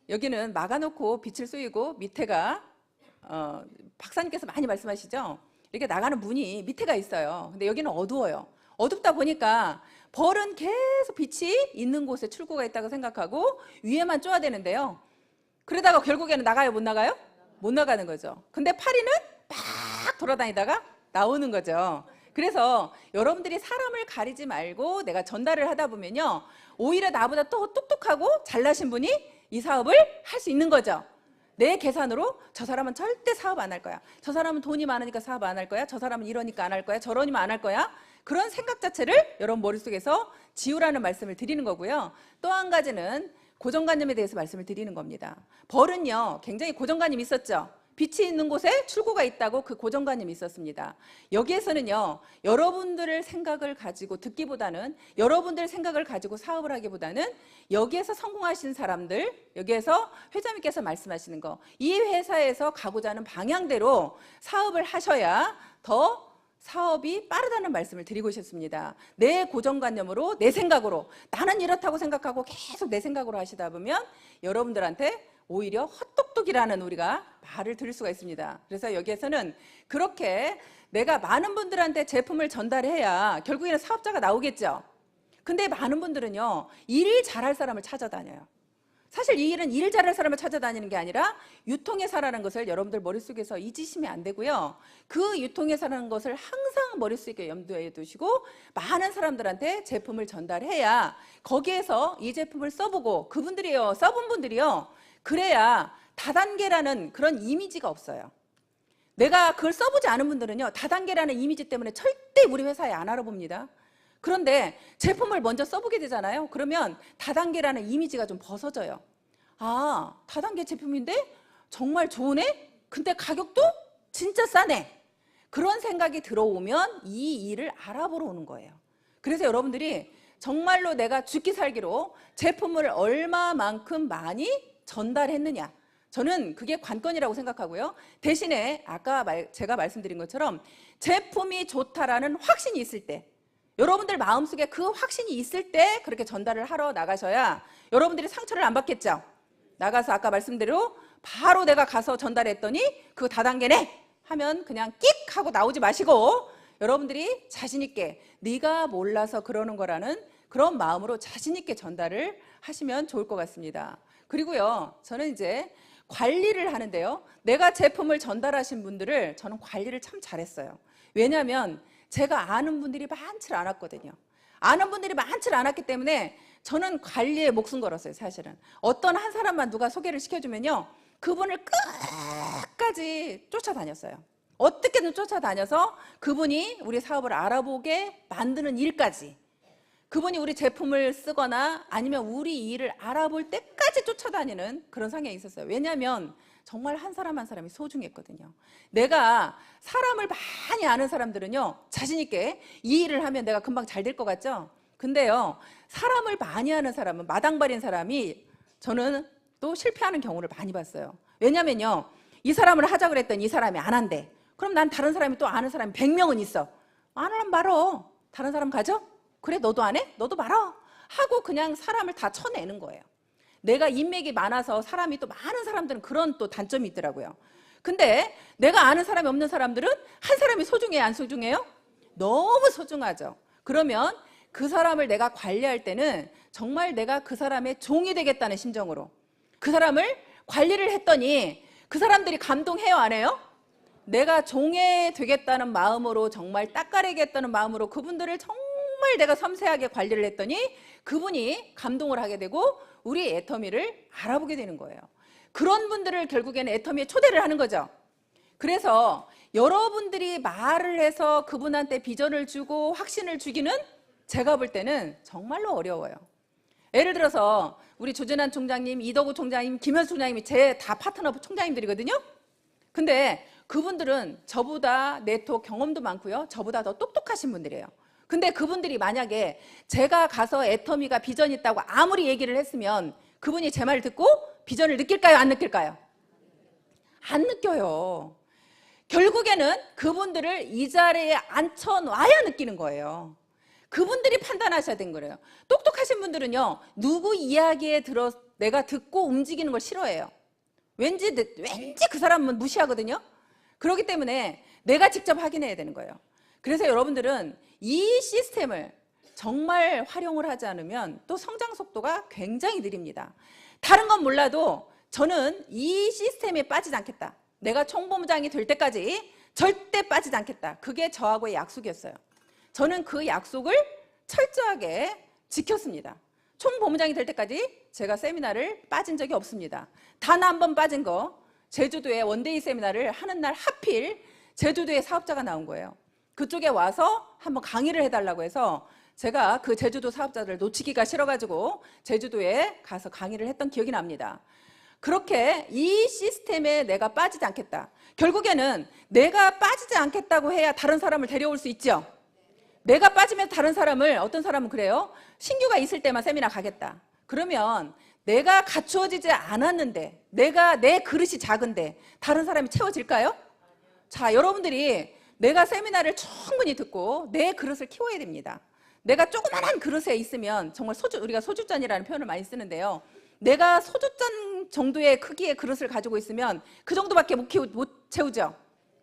S1: 여기는 막아놓고 빛을 쏘이고 밑에가 박사님께서 많이 말씀하시죠. 이렇게 나가는 문이 밑에가 있어요. 근데 여기는 어두워요. 어둡다 보니까 벌은 계속 빛이 있는 곳에 출구가 있다고 생각하고 위에만 쪼야 되는데요. 그러다가 결국에는 나가요, 못 나가요? 못 나가는 거죠. 근데 파리는 막 돌아다니다가 나오는 거죠. 그래서 여러분들이 사람을 가리지 말고 내가 전달을 하다 보면요, 오히려 나보다 또 똑똑하고 잘나신 분이 이 사업을 할 수 있는 거죠. 내 계산으로 저 사람은 절대 사업 안 할 거야, 저 사람은 돈이 많으니까 사업 안 할 거야, 저 사람은 이러니까 안 할 거야, 저러니까 안 할 거야, 그런 생각 자체를 여러분 머릿속에서 지우라는 말씀을 드리는 거고요. 또 한 가지는 고정관념에 대해서 말씀을 드리는 겁니다. 벌은요 굉장히 고정관념이 있었죠. 빛이 있는 곳에 출구가 있다고 그 고정관념이 있었습니다. 여기에서는요, 여러분들의 생각을 가지고 듣기보다는, 여러분들 생각을 가지고 사업을 하기보다는 여기에서 성공하신 사람들, 여기에서 회장님께서 말씀하시는 거, 이 회사에서 가고자 하는 방향대로 사업을 하셔야 더 사업이 빠르다는 말씀을 드리고 싶습니다. 내 고정관념으로, 내 생각으로, 나는 이렇다고 생각하고 계속 내 생각으로 하시다 보면 여러분들한테 오히려 헛똑똑이라는 우리가 말을 들을 수가 있습니다. 그래서 여기에서는 그렇게 내가 많은 분들한테 제품을 전달해야 결국에는 사업자가 나오겠죠. 근데 많은 분들은요, 일 잘할 사람을 찾아다녀요. 사실 이 일은 일 잘할 사람을 찾아다니는 게 아니라 유통회사라는 것을 여러분들 머릿속에서 잊으시면 안 되고요. 그 유통회사라는 것을 항상 머릿속에 염두에 두시고 많은 사람들한테 제품을 전달해야 거기에서 이 제품을 써보고 그분들이요, 써본 분들이요, 그래야 다단계라는 그런 이미지가 없어요. 내가 그걸 써보지 않은 분들은요, 다단계라는 이미지 때문에 절대 우리 회사에 안 알아봅니다. 그런데 제품을 먼저 써보게 되잖아요. 그러면 다단계라는 이미지가 좀 벗어져요. 아, 다단계 제품인데 정말 좋으네? 근데 가격도 진짜 싸네. 그런 생각이 들어오면 이 일을 알아보러 오는 거예요. 그래서 여러분들이 정말로 내가 죽기 살기로 제품을 얼마만큼 많이 전달했느냐, 저는 그게 관건이라고 생각하고요. 대신에 아까 제가 말씀드린 것처럼 제품이 좋다라는 확신이 있을 때, 여러분들 마음속에 그 확신이 있을 때 그렇게 전달을 하러 나가셔야 여러분들이 상처를 안 받겠죠. 나가서 아까 말씀대로 바로 내가 가서 전달했더니 그거 다단계네 하면 그냥 끽 하고 나오지 마시고 여러분들이 자신 있게 네가 몰라서 그러는 거라는 그런 마음으로 자신 있게 전달을 하시면 좋을 것 같습니다. 그리고요, 저는 이제 관리를 하는데요, 내가 제품을 전달하신 분들을 저는 관리를 참 잘했어요. 왜냐하면 제가 아는 분들이 많지 않았거든요. 아는 분들이 많지 않았기 때문에 저는 관리에 목숨 걸었어요. 사실은 어떤 한 사람만 누가 소개를 시켜주면요, 그분을 끝까지 쫓아다녔어요. 어떻게든 쫓아다녀서 그분이 우리 사업을 알아보게 만드는 일까지, 그분이 우리 제품을 쓰거나 아니면 우리 일을 알아볼 때까지 쫓아다니는 그런 상황이 있었어요. 왜냐하면 정말 한 사람 한 사람이 소중했거든요. 내가 사람을 많이 아는 사람들은요, 자신 있게 이 일을 하면 내가 금방 잘 될 것 같죠? 근데요, 사람을 많이 아는 사람은, 마당발인 사람이 저는 또 실패하는 경우를 많이 봤어요. 왜냐면요, 이 사람을 하자 그랬더니 이 사람이 안 한대. 그럼 난 다른 사람이 또 아는 사람이 100명은 있어. 안 하면 말어. 다른 사람 가죠? 그래, 너도 안 해? 너도 말어. 하고 그냥 사람을 다 쳐내는 거예요. 내가 인맥이 많아서 사람이 또 많은 사람들은 그런 또 단점이 있더라고요. 근데 내가 아는 사람이 없는 사람들은 한 사람이 소중해요, 안 소중해요? 너무 소중하죠. 그러면 그 사람을 내가 관리할 때는 정말 내가 그 사람의 종이 되겠다는 심정으로 그 사람을 관리를 했더니 그 사람들이 감동해요, 안 해요? 내가 종이 되겠다는 마음으로, 정말 닦아내겠다는 마음으로 그분들을 정말 내가 섬세하게 관리를 했더니 그분이 감동을 하게 되고 우리 애터미를 알아보게 되는 거예요. 그런 분들을 결국에는 애터미에 초대를 하는 거죠. 그래서 여러분들이 말을 해서 그분한테 비전을 주고 확신을 주기는 제가 볼 때는 정말로 어려워요. 예를 들어서 우리 조진환 총장님, 이덕우 총장님, 김현수 총장님이 제 다 파트너 총장님들이거든요. 근데 그분들은 저보다 네트워크 경험도 많고요, 저보다 더 똑똑하신 분들이에요. 근데 그분들이 만약에 제가 가서 애터미가 비전이 있다고 아무리 얘기를 했으면 그분이 제 말을 듣고 비전을 느낄까요, 안 느낄까요? 안 느껴요. 결국에는 그분들을 이 자리에 앉혀놔야 느끼는 거예요. 그분들이 판단하셔야 되는 거예요. 똑똑하신 분들은요, 누구 이야기에 들어 내가 듣고 움직이는 걸 싫어해요. 왠지 그 사람은 무시하거든요. 그렇기 때문에 내가 직접 확인해야 되는 거예요. 그래서 여러분들은 이 시스템을 정말 활용을 하지 않으면 또 성장 속도가 굉장히 느립니다. 다른 건 몰라도 저는 이 시스템에 빠지지 않겠다. 내가 총본부장이 될 때까지 절대 빠지지 않겠다. 그게 저하고의 약속이었어요. 저는 그 약속을 철저하게 지켰습니다. 총본부장이 될 때까지 제가 세미나를 빠진 적이 없습니다. 단 한 번 빠진 거, 제주도에 원데이 세미나를 하는 날 하필 제주도에 사업자가 나온 거예요. 그쪽에 와서 한번 강의를 해달라고 해서 제가 그 제주도 사업자들을 놓치기가 싫어가지고 제주도에 가서 강의를 했던 기억이 납니다. 그렇게 이 시스템에 내가 빠지지 않겠다. 결국에는 내가 빠지지 않겠다고 해야 다른 사람을 데려올 수 있죠. 내가 빠지면 다른 사람을, 어떤 사람은 그래요. 신규가 있을 때만 세미나 가겠다. 그러면 내가 갖추어지지 않았는데, 내 그릇이 작은데 다른 사람이 채워질까요? 자, 여러분들이 내가 세미나를 충분히 듣고 내 그릇을 키워야 됩니다. 내가 조그만한 그릇에 있으면 정말 우리가 소주잔이라는 표현을 많이 쓰는데요. 내가 소주잔 정도의 크기의 그릇을 가지고 있으면 그 정도밖에 못 채우죠.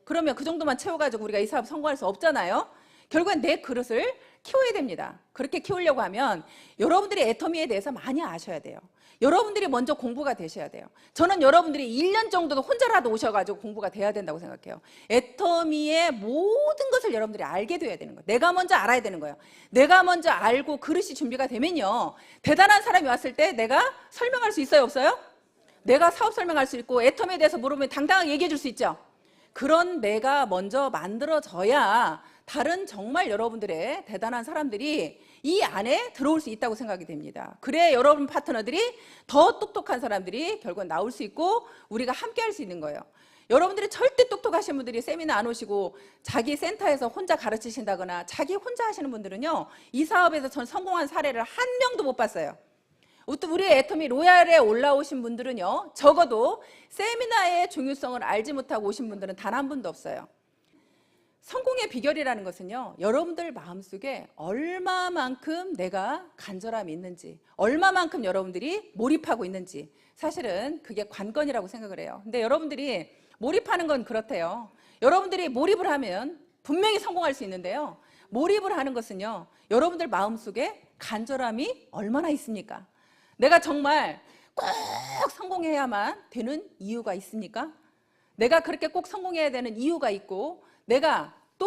S1: 그러면 그 정도만 채워가지고 우리가 이 사업 성공할 수 없잖아요. 결국엔 내 그릇을 키워야 됩니다. 그렇게 키우려고 하면 여러분들이 애터미에 대해서 많이 아셔야 돼요. 여러분들이 먼저 공부가 되셔야 돼요. 저는 여러분들이 1년 정도도 혼자라도 오셔가지고 공부가 돼야 된다고 생각해요. 애터미의 모든 것을 여러분들이 알게 돼야 되는 거예요. 내가 먼저 알아야 되는 거예요. 내가 먼저 알고 그릇이 준비가 되면요, 대단한 사람이 왔을 때 내가 설명할 수 있어요, 없어요? 내가 사업 설명할 수 있고 애터미에 대해서 물으면 당당하게 얘기해 줄 수 있죠. 그런 내가 먼저 만들어져야 다른 정말 여러분들의 대단한 사람들이 이 안에 들어올 수 있다고 생각이 됩니다. 그래 여러분 파트너들이 더 똑똑한 사람들이 결국은 나올 수 있고 우리가 함께 할 수 있는 거예요. 여러분들이 절대 똑똑하신 분들이 세미나 안 오시고 자기 센터에서 혼자 가르치신다거나 자기 혼자 하시는 분들은요, 이 사업에서 전 성공한 사례를 한 명도 못 봤어요. 우리 애터미 로얄에 올라오신 분들은요, 적어도 세미나의 중요성을 알지 못하고 오신 분들은 단 한 분도 없어요. 성공의 비결이라는 것은요, 여러분들 마음속에 얼마만큼 내가 간절함이 있는지, 얼마만큼 여러분들이 몰입하고 있는지, 사실은 그게 관건이라고 생각을 해요. 근데 여러분들이 몰입하는 건 그렇대요. 여러분들이 몰입을 하면 분명히 성공할 수 있는데요, 몰입을 하는 것은요, 여러분들 마음속에 간절함이 얼마나 있습니까? 내가 정말 꼭 성공해야만 되는 이유가 있습니까? 내가 그렇게 꼭 성공해야 되는 이유가 있고, 내가 또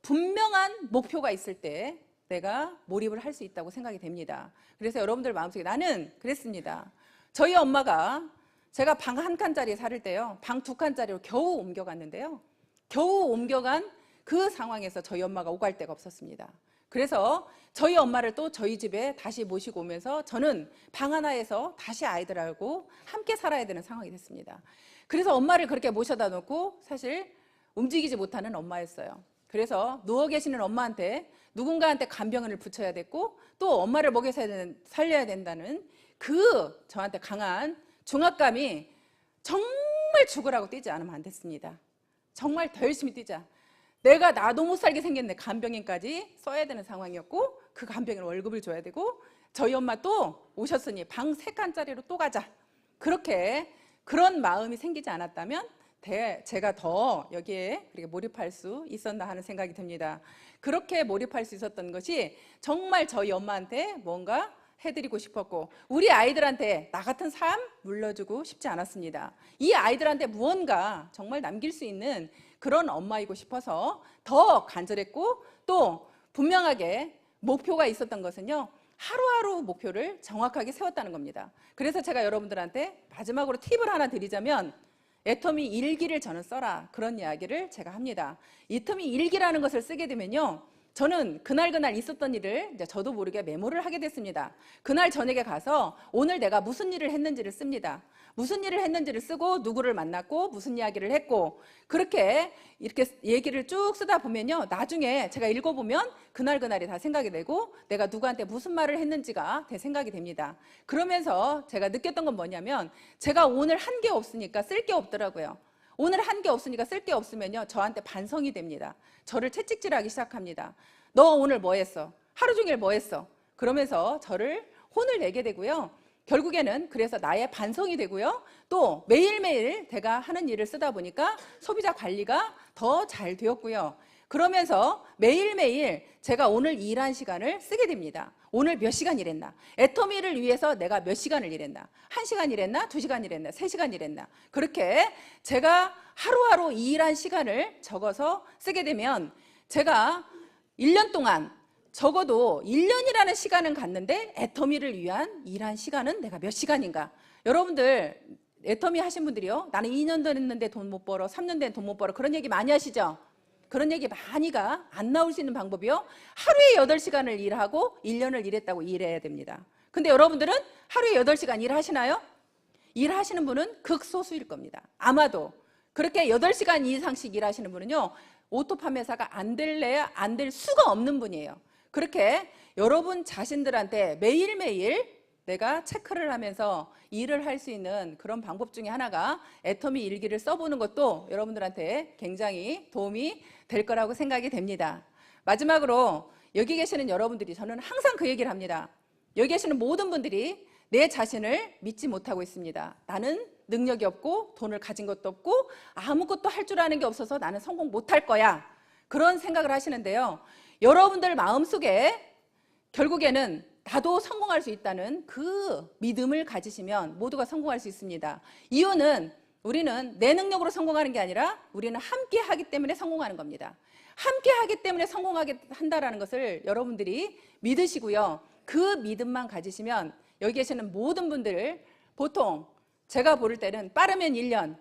S1: 분명한 목표가 있을 때 내가 몰입을 할 수 있다고 생각이 됩니다. 그래서 여러분들 마음속에 나는 그랬습니다. 저희 엄마가 제가 방 한 칸짜리 살을 때요, 방 두 칸짜리로 겨우 옮겨갔는데요. 겨우 옮겨간 그 상황에서 저희 엄마가 오갈 데가 없었습니다. 그래서 저희 엄마를 또 저희 집에 다시 모시고 오면서 저는 방 하나에서 다시 아이들하고 함께 살아야 되는 상황이 됐습니다. 그래서 엄마를 그렇게 모셔다 놓고 사실 움직이지 못하는 엄마였어요. 그래서 누워 계시는 엄마한테 누군가한테 간병을 붙여야 됐고 또 엄마를 먹여 살려야 된다는 그 저한테 강한 중압감이 정말 죽으라고 뛰지 않으면 안 됐습니다. 정말 더 열심히 뛰자. 내가 나도 못 살게 생겼네. 간병인까지 써야 되는 상황이었고 그 간병인 월급을 줘야 되고 저희 엄마 또 오셨으니 방 3칸짜리로 또 가자. 그렇게 그런 마음이 생기지 않았다면 제가 더 여기에 그렇게 몰입할 수 있었나 하는 생각이 듭니다. 그렇게 몰입할 수 있었던 것이 정말 저희 엄마한테 뭔가 해드리고 싶었고 우리 아이들한테 나 같은 삶 물려주고 싶지 않았습니다. 이 아이들한테 무언가 정말 남길 수 있는 그런 엄마이고 싶어서 더 간절했고 또 분명하게 목표가 있었던 것은요, 하루하루 목표를 정확하게 세웠다는 겁니다. 그래서 제가 여러분들한테 마지막으로 팁을 하나 드리자면 애터미 일기를 저는 써라, 그런 이야기를 제가 합니다. 애터미 일기라는 것을 쓰게 되면요, 저는 그날 있었던 일을 이제 저도 모르게 메모를 하게 됐습니다. 그날 저녁에 가서 오늘 내가 무슨 일을 했는지를 씁니다. 무슨 일을 했는지를 쓰고 누구를 만났고 무슨 이야기를 했고 그렇게 이렇게 얘기를 쭉 쓰다 보면요, 나중에 제가 읽어보면 그날이 다 생각이 되고 내가 누구한테 무슨 말을 했는지가 생각이 됩니다. 그러면서 제가 느꼈던 건 뭐냐면 제가 오늘 한 게 없으니까 쓸 게 없더라고요. 오늘 한 게 없으니까 쓸 게 없으면요, 저한테 반성이 됩니다. 저를 채찍질하기 시작합니다. 너 오늘 뭐 했어? 하루 종일 뭐 했어? 그러면서 저를 혼을 내게 되고요. 결국에는 그래서 나의 반성이 되고요. 또 매일매일 제가 하는 일을 쓰다 보니까 소비자 관리가 더 잘 되었고요. 그러면서 매일매일 제가 오늘 일한 시간을 쓰게 됩니다. 오늘 몇 시간 일했나? 애터미를 위해서 내가 몇 시간을 일했나? 1시간 일했나? 2시간 일했나? 3시간 일했나? 그렇게 제가 하루하루 일한 시간을 적어서 쓰게 되면 제가 1년 동안 적어도 1년이라는 시간은 갔는데 애터미를 위한 일한 시간은 내가 몇 시간인가? 여러분들 애터미 하신 분들이요, 나는 2년 됐는데 돈 못 벌어, 3년 된 돈 못 벌어, 그런 얘기 많이 하시죠? 그런 얘기 많이가 안 나올 수 있는 방법이요, 하루에 8시간을 일하고 1년을 일했다고 일해야 됩니다. 근데 여러분들은 하루에 8시간 일하시나요? 일하시는 분은 극소수일 겁니다. 아마도 그렇게 8시간 이상씩 일하시는 분은요, 오토 판매사가 안 될래야 안 될 수가 없는 분이에요. 그렇게 여러분 자신들한테 매일매일 내가 체크를 하면서 일을 할 수 있는 그런 방법 중에 하나가 애터미 일기를 써보는 것도 여러분들한테 굉장히 도움이 될 거라고 생각이 됩니다. 마지막으로 여기 계시는 여러분들이, 저는 항상 그 얘기를 합니다. 여기 계시는 모든 분들이 내 자신을 믿지 못하고 있습니다. 나는 능력이 없고 돈을 가진 것도 없고 아무것도 할 줄 아는 게 없어서 나는 성공 못할 거야, 그런 생각을 하시는데요, 여러분들 마음속에 결국에는 나도 성공할 수 있다는 그 믿음을 가지시면 모두가 성공할 수 있습니다. 이유는 우리는 내 능력으로 성공하는 게 아니라 우리는 함께 하기 때문에 성공하는 겁니다. 함께 하기 때문에 성공하게 한다는 것을 여러분들이 믿으시고요, 그 믿음만 가지시면 여기 계시는 모든 분들을 보통 제가 볼 때는 빠르면 1년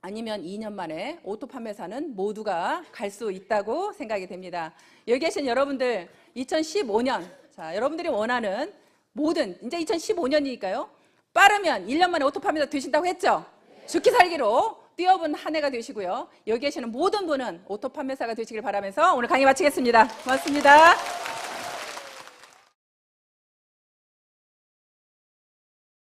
S1: 아니면 2년 만에 오토 판매사는 모두가 갈 수 있다고 생각이 됩니다. 여기 계신 여러분들 2015년, 자, 여러분들이 원하는 모든, 이제 2015년이니까요, 빠르면 1년 만에 오토 판매사 되신다고 했죠? 죽기 살기로 뛰어본 한 해가 되시고요, 여기 계시는 모든 분은 오토 판매사가 되시길 바라면서 오늘 강의 마치겠습니다. 고맙습니다.